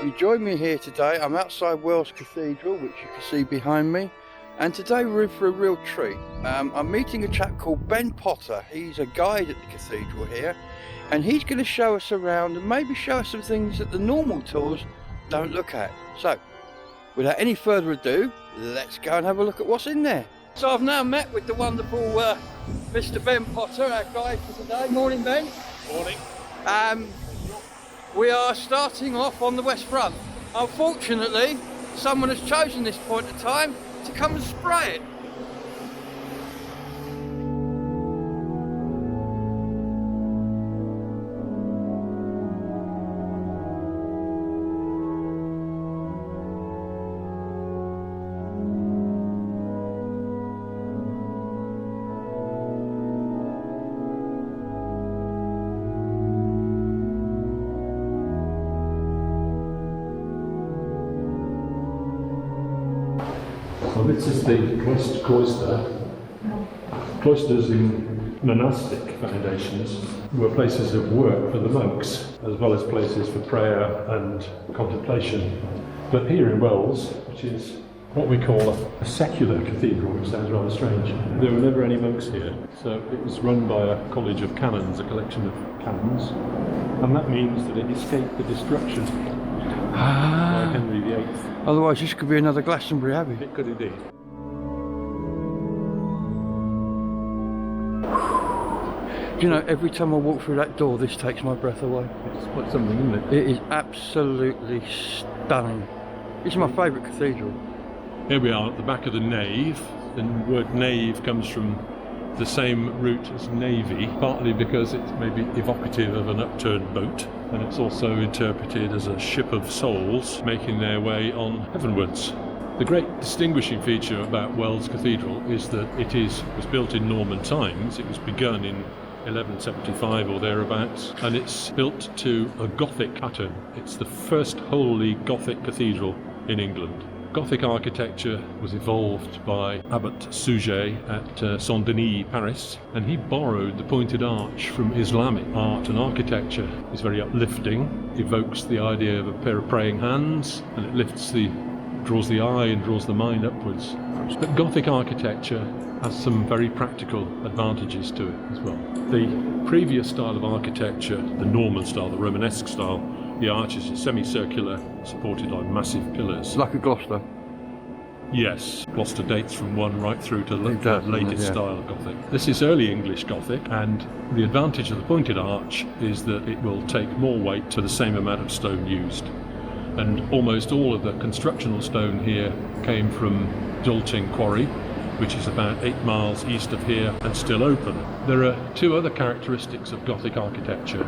You join me here today. I'm outside Wells Cathedral, which you can see behind me, and today we're in for a real treat. I'm meeting a chap called Ben Potter. He's a guide at the cathedral here, and he's going to show us around and maybe show us some things that the normal tours don't look at. So, without any further ado, let's go and have a look at what's in there. So I've now met with the wonderful Mr. Ben Potter, our guide for today. Morning, Ben. Morning. We are starting off on the west front. Unfortunately, someone has chosen this point of time to come and spray it. Well, this is the west cloister. Cloisters in monastic foundations were places of work for the monks, as well as places for prayer and contemplation. But here in Wells, which is what we call a secular cathedral, which sounds rather strange, there were never any monks here. So it was run by a college of canons, a collection of canons, and that means that it escaped the destruction by Henry VIII. Otherwise, this could be another Glastonbury Abbey. It could indeed. Do you know, every time I walk through that door, this takes my breath away. It's quite something, isn't it? It is absolutely stunning. It's my favourite cathedral. Here we are at the back of the nave. The word nave comes from the same root as navy, partly because it's maybe evocative of an upturned boat, and it's also interpreted as a ship of souls making their way on heavenwards. The great distinguishing feature about Wells Cathedral is that it was built in Norman times. It was begun in 1175 or thereabouts, and it's built to a Gothic pattern. It's the first wholly Gothic cathedral in England. Gothic architecture was evolved by Abbot Suger at Saint-Denis, Paris, and he borrowed the pointed arch from Islamic art and architecture. It's very uplifting, evokes the idea of a pair of praying hands, and it draws the eye and draws the mind upwards. But Gothic architecture has some very practical advantages to it as well. The previous style of architecture, the Norman style, the Romanesque style, the arches are semicircular, supported on massive pillars. Like a Gloucester. Yes, Gloucester dates from one right through to the latest yeah. style of Gothic. This is early English Gothic, and the advantage of the pointed arch is that it will take more weight for the same amount of stone used. And almost all of the constructional stone here came from Dalting Quarry, which is about 8 miles east of here and still open. There are two other characteristics of Gothic architecture.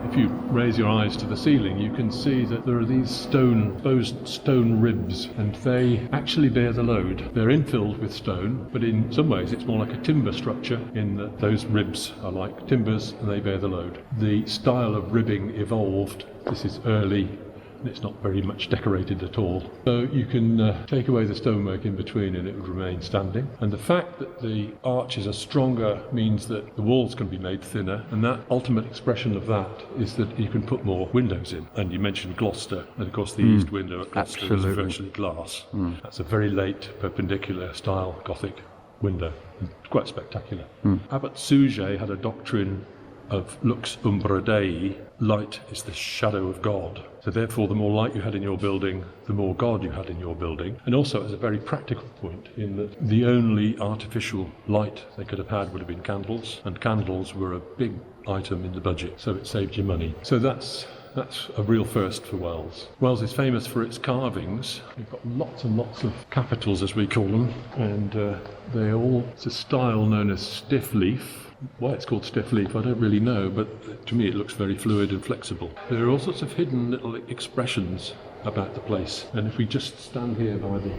If you raise your eyes to the ceiling, you can see that there are these exposed stone ribs, and they actually bear the load. They're infilled with stone, but in some ways it's more like a timber structure in that those ribs are like timbers and they bear the load. The style of ribbing evolved. This is early. It's not very much decorated at all. So you can take away the stonework in between and it would remain standing. And the fact that the arches are stronger means that the walls can be made thinner, and that ultimate expression of that is that you can put more windows in. And you mentioned Gloucester, and of course the east window at Gloucester is virtually glass. That's a very late perpendicular style Gothic window. Quite spectacular. Abbot Suger had a doctrine of lux umbra Dei, light is the shadow of God. So therefore, the more light you had in your building, the more God you had in your building. And also as a very practical point, in that the only artificial light they could have had would have been candles, and candles were a big item in the budget, so it saved you money. So that's a real first for Wells. Wells is famous for its carvings. We've got lots and lots of capitals, as we call them, and it's a style known as stiff leaf. Why it's called stiff leaf, I don't really know, but to me it looks very fluid and flexible. There are all sorts of hidden little expressions about the place, and if we just stand here by the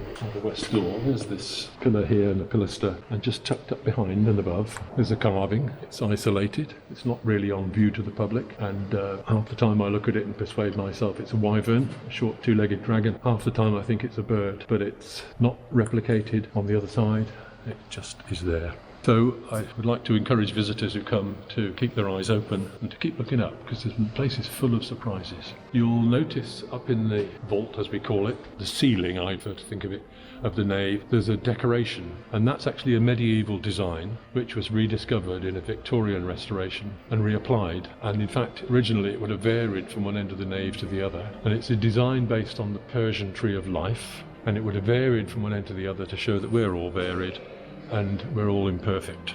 west door, there's this pillar here and a pilaster, and just tucked up behind and above there's a carving. It's isolated, it's not really on view to the public, and half the time I look at it and persuade myself it's a wyvern, a short two-legged dragon. Half the time I think it's a bird, but it's not replicated on the other side, it just is there. So I would like to encourage visitors who come to keep their eyes open and to keep looking up, because the place is full of surprises. You'll notice up in the vault, as we call it, the ceiling, I prefer to think of it, of the nave, there's a decoration, and that's actually a medieval design which was rediscovered in a Victorian restoration and reapplied. And in fact, originally it would have varied from one end of the nave to the other, and it's a design based on the Persian tree of life, and it would have varied from one end to the other to show that we're all varied and we're all imperfect.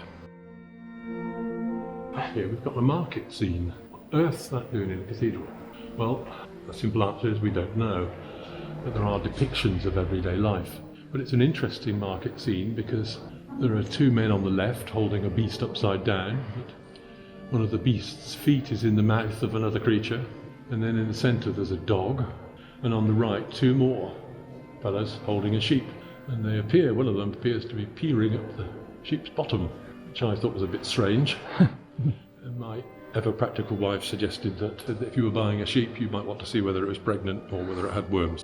Here we've got the market scene. What on earth's that doing in a cathedral? Well, the simple answer is we don't know, but there are depictions of everyday life. But it's an interesting market scene because there are two men on the left holding a beast upside down. One of the beast's feet is in the mouth of another creature, and then in the centre there's a dog, and on the right two more fellows holding a sheep. And they appear, one of them appears to be peering up the sheep's bottom, which I thought was a bit strange. And my ever-practical wife suggested that if you were buying a sheep, you might want to see whether it was pregnant or whether it had worms.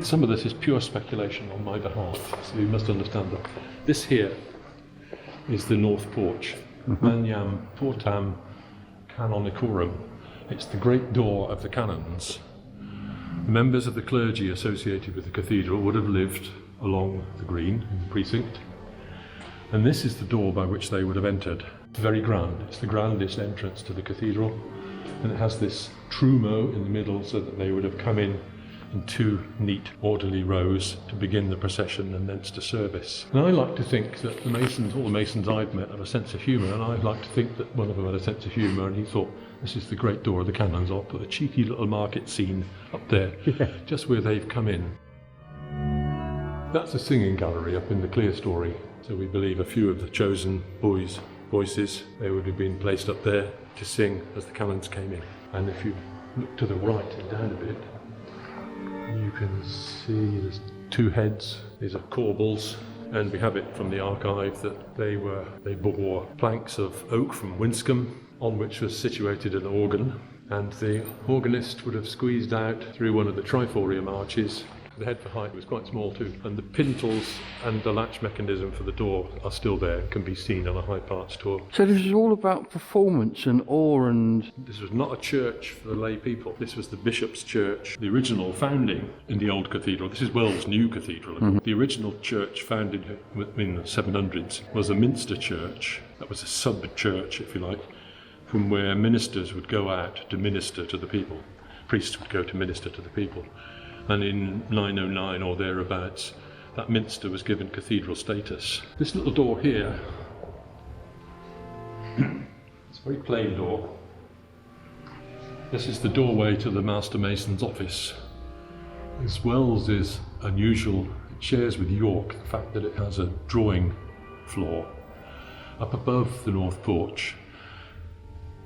Some of this is pure speculation on my behalf, so you must understand that. This here is the north porch, Magnam Portam Canonicorum. It's the great door of the canons. The members of the clergy associated with the cathedral would have lived along the green in the precinct, and this is the door by which they would have entered. It's very grand. It's the grandest entrance to the cathedral, and it has this trumeau in the middle so that they would have come in two neat orderly rows to begin the procession and thence to service. And I like to think that the masons, all the masons I've met, have a sense of humour, and I like to think that one of them had a sense of humour and he thought, this is the great door of the canons, I'll put a cheeky little market scene up there, just where they've come in. That's a singing gallery up in the clerestory, so we believe a few of the chosen boys' voices, they would have been placed up there to sing as the canons came in. And if you look to the right and down a bit, you can see there's two heads. These are corbels, and we have it from the archive that they bore planks of oak from Winscombe, on which was situated an organ, and the organist would have squeezed out through one of the triforium arches. The head for height was quite small too, and the pintles and the latch mechanism for the door are still there and can be seen on a high parts tour. So this is all about performance and awe and... This was not a church for the lay people. This was the bishop's church. The original founding in the old cathedral, this is Wells' new cathedral. The original church founded in the 700s was a minster church. That was a sub-church, if you like, from where ministers would go out to minister to the people. Priests would go to minister to the people. And in 909 or thereabouts, that minster was given cathedral status. This little door here, it's a very plain door. This is the doorway to the Master Mason's office. As Wells is unusual, it shares with York the fact that it has a drawing floor up above the north porch.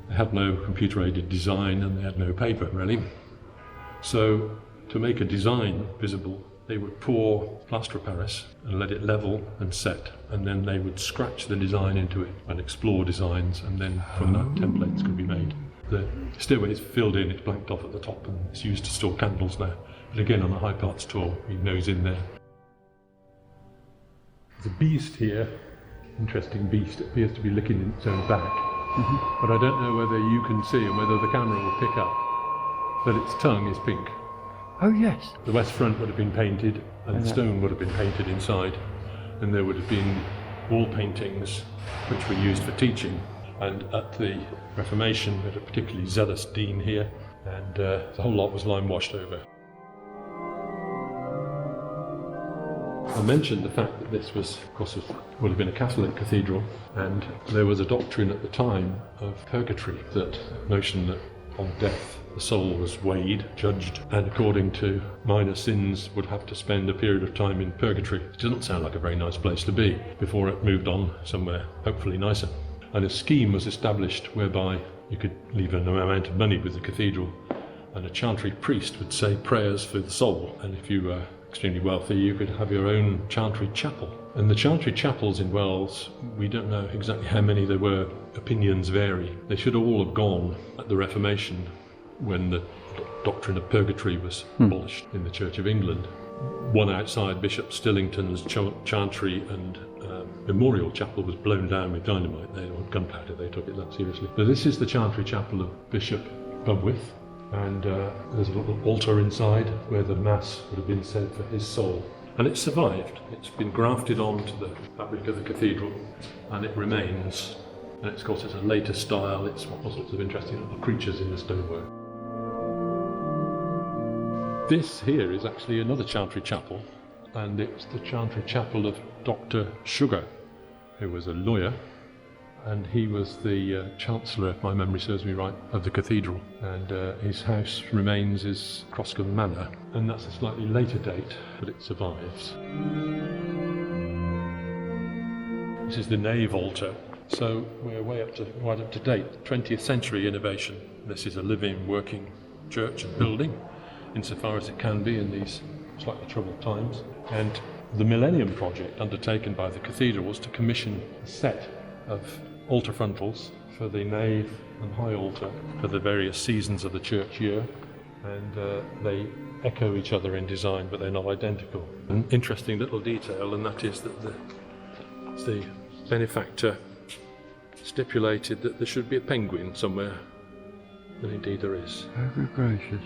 They had no computer-aided design and they had no paper, really. So, to make a design visible, they would pour plaster of Paris and let it level and set, and then they would scratch the design into it and explore designs, and then from that templates could be made. The stairway is filled in, it's blanked off at the top, and it's used to store candles now. But again, on a high parts tour, he knows in there. There's a beast here, interesting beast. It appears to be licking its own back, but I don't know whether you can see and whether the camera will pick up that its tongue is pink. Oh yes. The west front would have been painted and the stone would have been painted inside, and there would have been wall paintings which were used for teaching. And at the Reformation we had a particularly zealous dean here, and the whole lot was lime washed over. I mentioned the fact that this was, of course, would have been a Catholic cathedral, and there was a doctrine at the time of purgatory, that notion that on death the soul was weighed, judged, and according to minor sins would have to spend a period of time in purgatory. It doesn't sound like a very nice place to be before it moved on somewhere hopefully nicer. And a scheme was established whereby you could leave an amount of money with the cathedral, and a chantry priest would say prayers for the soul, and if you were extremely wealthy you could have your own Chantry Chapel. And the Chantry Chapels in Wells, we don't know exactly how many there were, opinions vary. They should all have gone at the Reformation when the doctrine of purgatory was abolished in the Church of England. one outside Bishop Stillington's Chantry and Memorial Chapel was blown down with dynamite. They want gunpowder. They took it that seriously. So this is the Chantry Chapel of Bishop Bubwith, and there's a little altar inside where the Mass would have been said for his soul. And it's survived. It's been grafted onto the fabric of the cathedral, and it remains. And it's got a later style. It's got all sorts of interesting little creatures in the stonework. This here is actually another Chantry Chapel, and it's the Chantry Chapel of Dr. Sugar, who was a lawyer, and he was the Chancellor, if my memory serves me right, of the cathedral. And his house remains is Croscombe Manor, and that's a slightly later date, but it survives. This is the nave altar. So we're right up to date, 20th century innovation. This is a living, working church and building, insofar as it can be in these slightly troubled times. And the Millennium Project undertaken by the cathedral was to commission a set of altar frontals for the nave and high altar for the various seasons of the church year, and they echo each other in design, but they're not identical. An interesting little detail, and that is that the benefactor stipulated that there should be a penguin somewhere, and indeed there is. Oh, good gracious.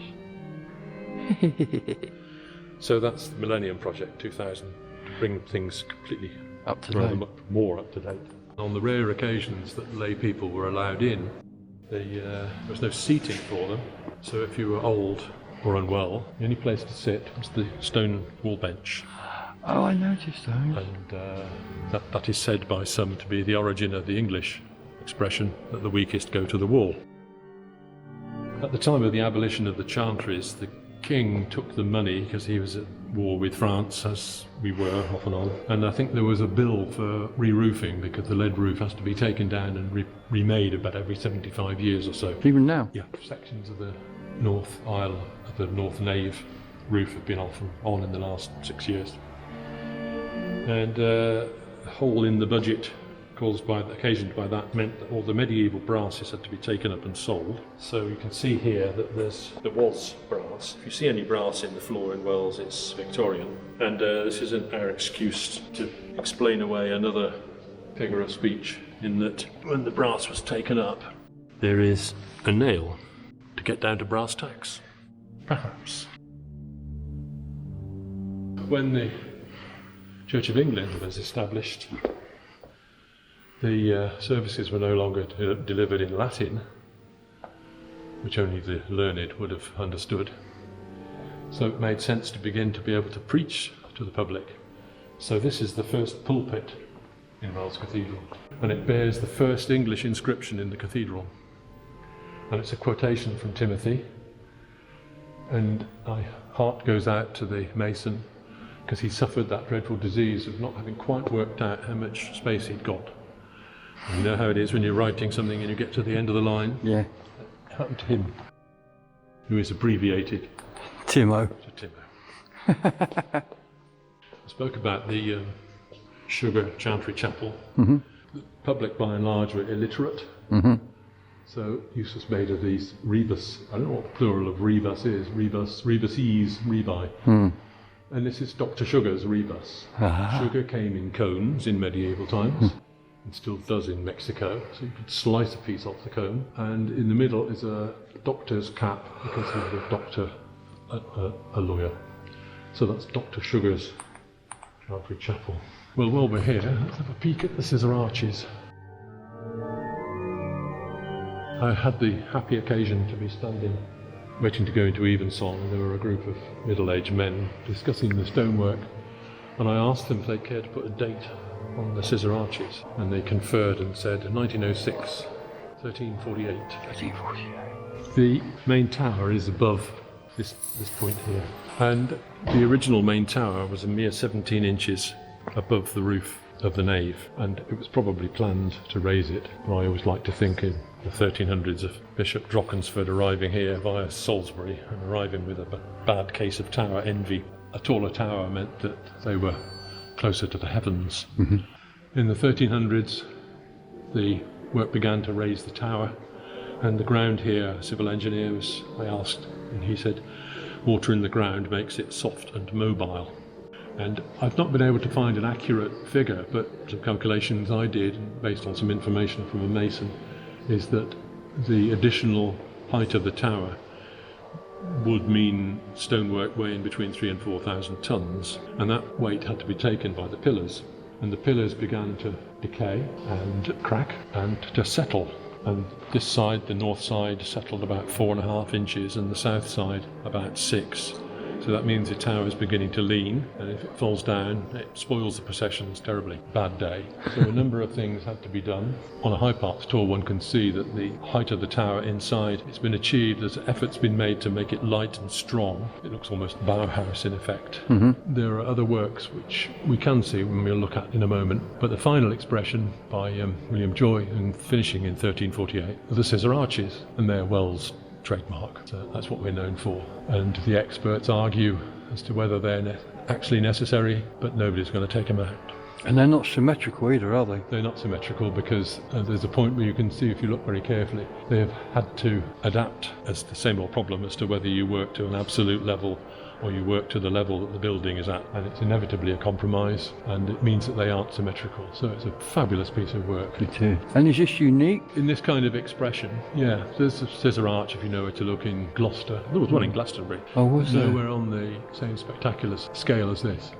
So that's the Millennium Project 2000, to bring things completely Up to date. more up to date. On the rare occasions that lay people were allowed in, there was no seating for them, so if you were old or unwell, the only place to sit was the stone wall bench. Oh, I noticed those. And that is said by some to be the origin of the English expression that the weakest go to the wall. At the time of the abolition of the chantries, the king took the money because he was at war with France, as we were off and on, and I think there was a bill for re-roofing because the lead roof has to be taken down and remade about every 75 years or so. Even now? Yeah, sections of the north aisle of the north nave roof have been off and on in the last 6 years. And a hole in the budget occasioned by that meant that all the medieval brasses had to be taken up and sold. So you can see here that there was brass. If you see any brass in the floor in Wales, it's Victorian. And this is our excuse to explain away another figure of speech, in that when the brass was taken up, there is a nail to get down to brass tacks. Perhaps. When the Church of England was established, the services were no longer delivered in Latin, which only the learned would have understood. So it made sense to begin to be able to preach to the public. So this is the first pulpit in Wells Cathedral, and it bears the first English inscription in the cathedral. And it's a quotation from Timothy, and my heart goes out to the mason, because he suffered that dreadful disease of not having quite worked out how much space he'd got. You know how it is when you're writing something and you get to the end of the line? Yeah. It happened to him, who is abbreviated Timo. to Timo. I spoke about the Sugar Chantry Chapel. Mm-hmm. The public, by and large, were illiterate. Mm-hmm. So use was made of these rebus. I don't know what the plural of rebus is. Rebuses, rebi. Mm. And this is Dr. Sugar's rebus. Ah. Sugar came in cones in medieval times. And still does in Mexico, so you could slice a piece off the cone, and in the middle is a doctor's cap because he was a doctor, a lawyer. So that's Dr. Sugar's Chantry Chapel. Well, while we're here, let's have a peek at the scissor arches. I had the happy occasion to be standing, waiting to go into evensong, and there were a group of middle-aged men discussing the stonework, and I asked them if they cared to put a date on the scissor arches, and they conferred and said 1906, 1348. 1348. The main tower is above this point here, and the original main tower was a mere 17 inches above the roof of the nave, and it was probably planned to raise it. I always like to think in the 1300s of Bishop Drockansford arriving here via Salisbury and arriving with a bad case of tower envy. A taller tower meant that they were closer to the heavens. Mm-hmm. In the 1300s, the work began to raise the tower, and the ground here, a civil engineer I asked, and he said, water in the ground makes it soft and mobile. And I've not been able to find an accurate figure, but some calculations I did, based on some information from a mason, is that the additional height of the tower would mean stonework weighing between 3,000 and 4,000 tons, and that weight had to be taken by the pillars. And the pillars began to decay and crack and to settle. And this side, the north side, settled about 4.5 inches, and the south side about 6. So that means the tower is beginning to lean, and if it falls down, it spoils the processions terribly. Bad day. So a number of things had to be done. On a high parts tour, one can see that the height of the tower inside has been achieved. There's efforts been made to make it light and strong. It looks almost Bauhaus in effect. There are other works which we can see when we'll look at in a moment, but the final expression by William Joy, and finishing in 1348, are the scissor arches, and they're Wells' trademark. So that's what we're known for. And the experts argue as to whether they're actually necessary, but nobody's going to take them out. And they're not symmetrical either, are they? They're not symmetrical because there's a point where you can see, if you look very carefully, they have had to adapt as the same old problem as to whether you work to an absolute level or you work to the level that the building is at, and it's inevitably a compromise, and it means that they aren't symmetrical. So it's a fabulous piece of work. It is. And is this unique? In this kind of expression, yeah. There's a scissor arch, if you know where to look, in Gloucester. There was one in Glastonbury. Oh, was there? Nowhere on the same spectacular scale as this.